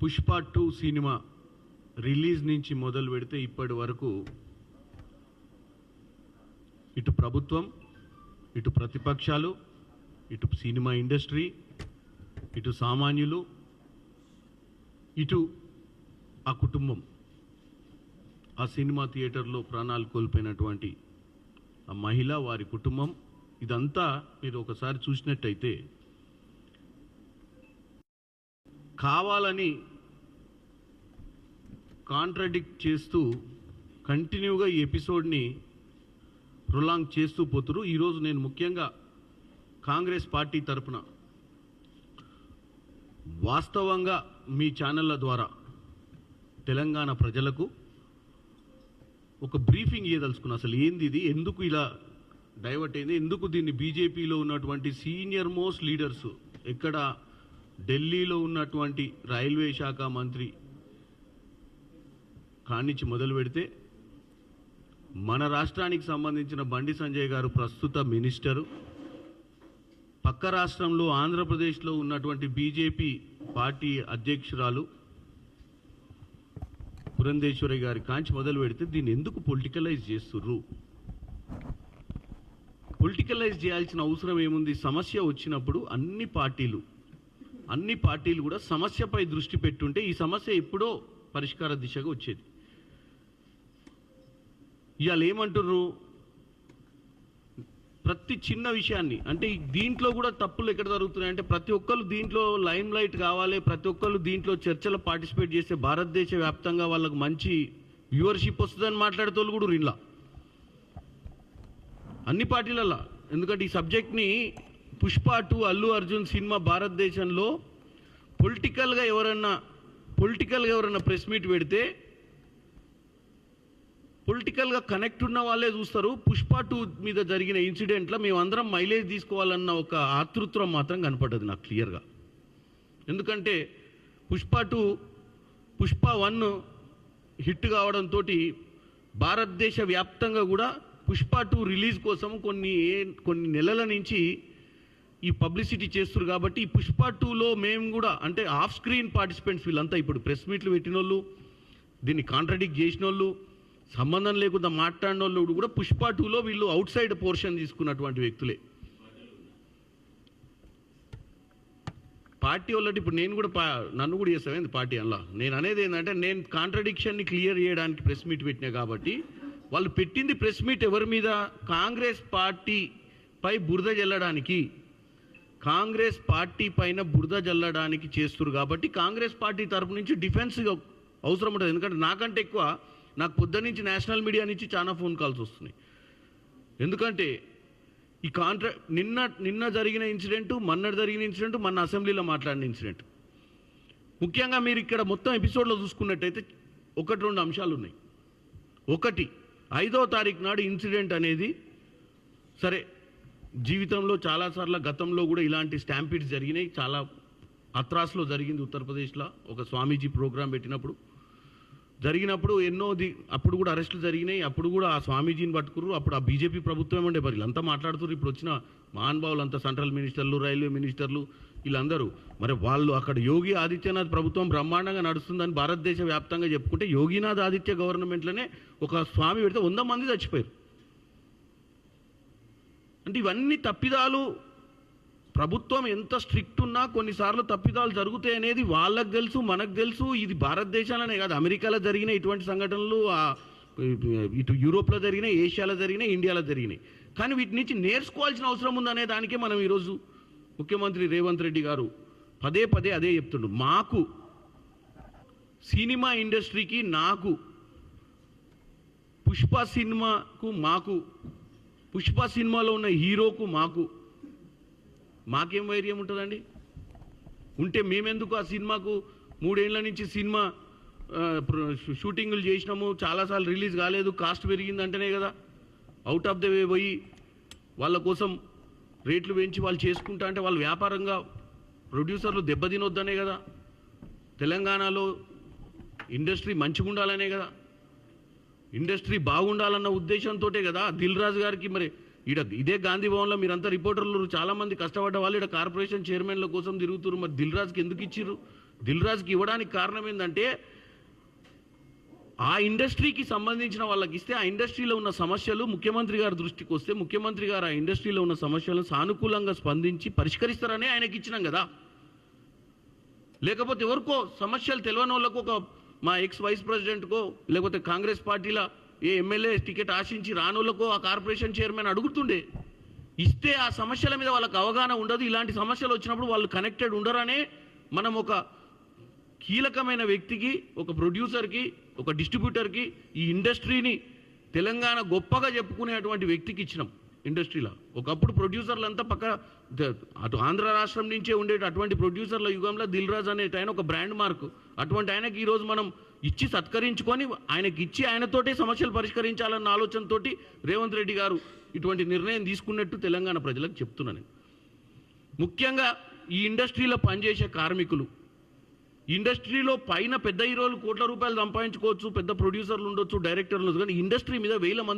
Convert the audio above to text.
Pushpa 2 cinema release నుంచి మొదలు పెడితే ఇప్పటి వరకు ఇటు ప్రభుత్వం, ఇటు ప్రతిపక్షాలు, ఇటు సినిమా ఇండస్ట్రీ, ఇటు సామాన్యులు, ఇటు ఆ కుటుంబం, ఆ సినిమా థియేటర్లో ప్రాణాలు కోల్పోయినటువంటి ఆ మహిళ, వారి కుటుంబం, ఇదంతా మీరు ఒకసారి చూసినట్టయితే కావాలని కాంట్రడిక్ట్ చేస్తూ కంటిన్యూగా ఈ ఎపిసోడ్ని ప్రొలాంగ్ చేస్తూ పోతురు. ఈరోజు నేను ముఖ్యంగా కాంగ్రెస్ పార్టీ తరపున వాస్తవంగా మీ ఛానళ్ళ ద్వారా తెలంగాణ ప్రజలకు ఒక బ్రీఫింగ్ ఇవ్వదలుచుకున్నా. అసలు ఏంది ఇది, ఎందుకు ఇలా డైవర్ట్ అయింది, ఎందుకు దీన్ని బీజేపీలో ఉన్నటువంటి సీనియర్ మోస్ట్ లీడర్స్, ఎక్కడ ఢిల్లీలో ఉన్నటువంటి రైల్వే శాఖ మంత్రి కానించి మొదలు పెడితే మన రాష్ట్రానికి సంబంధించిన బండి సంజయ్ గారు ప్రస్తుత మినిస్టరు, పక్క రాష్ట్రంలో ఆంధ్రప్రదేశ్లో ఉన్నటువంటి బీజేపీ పార్టీ అధ్యక్షురాలు పురంధేశ్వరి గారి కాంచి మొదలు పెడితే దీన్ని ఎందుకు పొలిటికలైజ్ చేస్తుర్రు? పొలిటికలైజ్ చేయాల్సిన అవసరం ఏముంది? సమస్య వచ్చినప్పుడు అన్ని పార్టీలు కూడా సమస్యపై దృష్టి పెట్టుంటే ఈ సమస్య ఎప్పుడో పరిష్కార దిశగా వచ్చేది. ఇవాళ ఏమంటున్నారు? ప్రతి చిన్న విషయాన్ని, అంటే దీంట్లో కూడా తప్పులు ఎక్కడ జరుగుతున్నాయంటే ప్రతి ఒక్కరు దీంట్లో లైమ్ లైట్ కావాలి, ప్రతి ఒక్కరు దీంట్లో చర్చలో పార్టిసిపేట్ చేస్తే భారతదేశ వ్యాప్తంగా వాళ్ళకు మంచి వ్యూవర్షిప్ వస్తుందని మాట్లాడేటోళ్ళు కూడా ఇలా అన్ని పార్టీలలో. ఎందుకంటే ఈ సబ్జెక్ట్ని పుష్ప 2 అల్లు అర్జున్ సినిమా భారతదేశంలో పొలిటికల్గా ఎవరన్నా ప్రెస్ మీట్ పెడితే పొలిటికల్గా కనెక్ట్ ఉన్న వాళ్ళే చూస్తారు. పుష్ప 2 మీద జరిగిన ఇన్సిడెంట్లో మేమందరం మైలేజ్ తీసుకోవాలన్న ఒక ఆతృత్వం మాత్రం కనపడ్డది నాకు క్లియర్గా. ఎందుకంటే పుష్ప 1 హిట్ కావడంతో భారతదేశ వ్యాప్తంగా కూడా పుష్ప 2 రిలీజ్ కోసం కొన్ని నెలల నుంచి ఈ పబ్లిసిటీ చేస్తారు. కాబట్టి ఈ పుష్ప 2లో మేము కూడా, అంటే ఆఫ్ స్క్రీన్ పార్టిసిపెంట్స్ వీళ్ళంతా, ఇప్పుడు ప్రెస్ మీట్లు పెట్టిన వాళ్ళు, దీన్ని కాంట్రడిక్ట్ చేసిన వాళ్ళు, సంబంధం లేకుండా మాట్లాడిన వాళ్ళు కూడా పుష్ప 2లో వీళ్ళు అవుట్ సైడ్ పోర్షన్ తీసుకున్నటువంటి వ్యక్తులే. పార్టీ వాళ్ళకి ఇప్పుడు నేను కూడా నన్ను కూడా చేస్తాను పార్టీ అలా. నేను అనేది ఏంటంటే, నేను కాంట్రడిక్షన్ని క్లియర్ చేయడానికి ప్రెస్ మీట్ పెట్టినా కాబట్టి వాళ్ళు పెట్టింది ప్రెస్ మీట్ ఎవరి మీద? కాంగ్రెస్ పార్టీపై బురద జల్లడానికి, కాంగ్రెస్ పార్టీ పైన బురద జల్లడానికి చేస్తున్నారు. కాబట్టి కాంగ్రెస్ పార్టీ తరపు నుంచి డిఫెన్స్ అవసరం ఉంటుంది. ఎందుకంటే నాకంటే ఎక్కువ నాకు పొద్దు నుంచి నేషనల్ మీడియా నుంచి చాలా ఫోన్ కాల్స్ వస్తున్నాయి. ఎందుకంటే ఈ నిన్న జరిగిన ఇన్సిడెంట్, మొన్నటి జరిగిన ఇన్సిడెంట్, మొన్న అసెంబ్లీలో మాట్లాడిన ఇన్సిడెంట్, ముఖ్యంగా మీరు ఇక్కడ మొత్తం ఎపిసోడ్లో చూసుకున్నట్టయితే 1-2 అంశాలు ఉన్నాయి. ఒకటి, 5వ తారీఖు నాడు ఇన్సిడెంట్ అనేది, సరే జీవితంలో చాలాసార్లు గతంలో కూడా ఇలాంటి స్టాంపీడ్స్ జరిగినాయి. చాలా అత్రాస్లో జరిగింది ఉత్తరప్రదేశ్లో, ఒక స్వామీజీ ప్రోగ్రాం జరిగినప్పుడు అప్పుడు కూడా అరెస్టులు జరిగినాయి. అప్పుడు కూడా ఆ స్వామీజీని పట్టుకురు. అప్పుడు ఆ బీజేపీ ప్రభుత్వం ఉండే మరి వీళ్ళంతా మాట్లాడుతున్నారు. ఇప్పుడు వచ్చిన మహానుభావులు అంతా సెంట్రల్ మినిస్టర్లు, రైల్వే మినిస్టర్లు, వీళ్ళందరూ మరి వాళ్ళు అక్కడ యోగి ఆదిత్యనాథ్ ప్రభుత్వం బ్రహ్మాండంగా నడుస్తుందని భారతదేశ వ్యాప్తంగా చెప్పుకుంటే, యోగినాథ్ ఆదిత్య గవర్నమెంట్లోనే ఒక స్వామి పెడితే 100 మంది చచ్చిపోయారు. అంటే ఇవన్నీ తప్పిదాలు. ప్రభుత్వం ఎంత స్ట్రిక్ట్ ఉన్నా కొన్నిసార్లు తప్పిదాలు జరుగుతాయి అనేది వాళ్ళకు తెలుసు, మనకు తెలుసు. ఇది భారతదేశంలోనే కాదు, అమెరికాలో జరిగిన ఇటువంటి సంఘటనలు, ఇటు యూరోప్లో జరిగినాయి, ఏషియాలో జరిగినాయి, ఇండియాలో జరిగినాయి. కానీ వీటి నుంచి నేర్చుకోవాల్సిన అవసరం ఉందనే దానికే మనం ఈరోజు ముఖ్యమంత్రి రేవంత్ రెడ్డి గారు పదే అదే చెప్తుండ్రు. మాకు సినిమా ఇండస్ట్రీకి, నాకు పుష్ప సినిమాలో ఉన్న హీరోకు మాకేం వైర్యం ఉంటుందండి? ఉంటే మేమెందుకు ఆ సినిమాకు 3 ఏళ్ల నుంచి సినిమా షూటింగులు చేసినాము, చాలాసార్లు రిలీజ్ కాలేదు, కాస్ట్ పెరిగిందంటేనే కదా అవుట్ ఆఫ్ ద వే పోయి వాళ్ళ కోసం రేట్లు పెంచి వాళ్ళు చేసుకుంటా అంటే వాళ్ళు వ్యాపారంగా ప్రొడ్యూసర్లు దెబ్బతినొద్దనే కదా, తెలంగాణలో ఇండస్ట్రీ మంచిగా ఉండాలనే కదా, ఇండస్ట్రీ బాగుండాలన్న ఉద్దేశంతో కదా దిల్ రాజు గారికి. మరి ఇదే గాంధీ భవన్లో మీరంతా రిపోర్టర్లు చాలామంది కష్టపడ్డ వాళ్ళు కార్పొరేషన్ చైర్మన్ల కోసం తిరుగుతున్నారు. మరి దిల్ రాజుకి ఎందుకు ఇచ్చిర్రు? దిల్ రాజుకి ఇవ్వడానికి కారణం ఏంటంటే ఆ ఇండస్ట్రీకి సంబంధించిన వాళ్ళకి ఇస్తే ఆ ఇండస్ట్రీలో ఉన్న సమస్యలు ముఖ్యమంత్రి గారి దృష్టికి వస్తే ముఖ్యమంత్రి గారు ఆ ఇండస్ట్రీలో ఉన్న సమస్యలను సానుకూలంగా స్పందించి పరిష్కరిస్తారని ఆయనకి ఇచ్చినాం కదా. లేకపోతే ఎవరికో సమస్యలు తెలియని వాళ్ళకు ఒక మా ఎక్స్ వైస్ ప్రెసిడెంట్కో లేకపోతే కాంగ్రెస్ పార్టీలో ఏ ఎమ్మెల్యే టికెట్ ఆశించి రానోళ్ళకో ఆ కార్పొరేషన్ చైర్మన్ అడుగుతుండే. ఇస్తే ఆ సమస్యల మీద వాళ్ళకి అవగాహన ఉండదు. ఇలాంటి సమస్యలు వచ్చినప్పుడు వాళ్ళు కనెక్టెడ్ ఉండరనే మనం ఒక కీలకమైన వ్యక్తికి, ఒక ప్రొడ్యూసర్కి, ఒక డిస్ట్రిబ్యూటర్కి ఈ ఇండస్ట్రీని తెలంగాణ గొప్పగా చెప్పుకునేటువంటి వ్యక్తికి ఇచ్చినాం. ఇండస్ట్రీలో ఒకప్పుడు ప్రొడ్యూసర్లు అంతా అటు ఆంధ్ర రాష్ట్రం నుంచే ఉండేటి అటువంటి ప్రొడ్యూసర్ల యుగంలో దిల్ రాజు అనే ఆయన ఒక బ్రాండ్ మార్క్. అటువంటి ఆయనకి ఈరోజు మనం ఇచ్చి సత్కరించుకొని ఆయనకి ఇచ్చి ఆయనతోటే సమస్యలు పరిష్కరించాలన్న ఆలోచనతోటి రేవంత్ రెడ్డి గారు ఇటువంటి నిర్ణయం తీసుకున్నట్టు తెలంగాణ ప్రజలకు చెప్తున్నాను. ముఖ్యంగా ఈ ఇండస్ట్రీలో పనిచేసే కార్మికులు, ఇండస్ట్రీలో పైన పెద్ద హీరోలు కోట్ల రూపాయలు సంపాదించుకోవచ్చు, పెద్ద ప్రొడ్యూసర్లు ఉండొచ్చు, డైరెక్టర్లు, కానీ ఇండస్ట్రీ మీద వేల మంది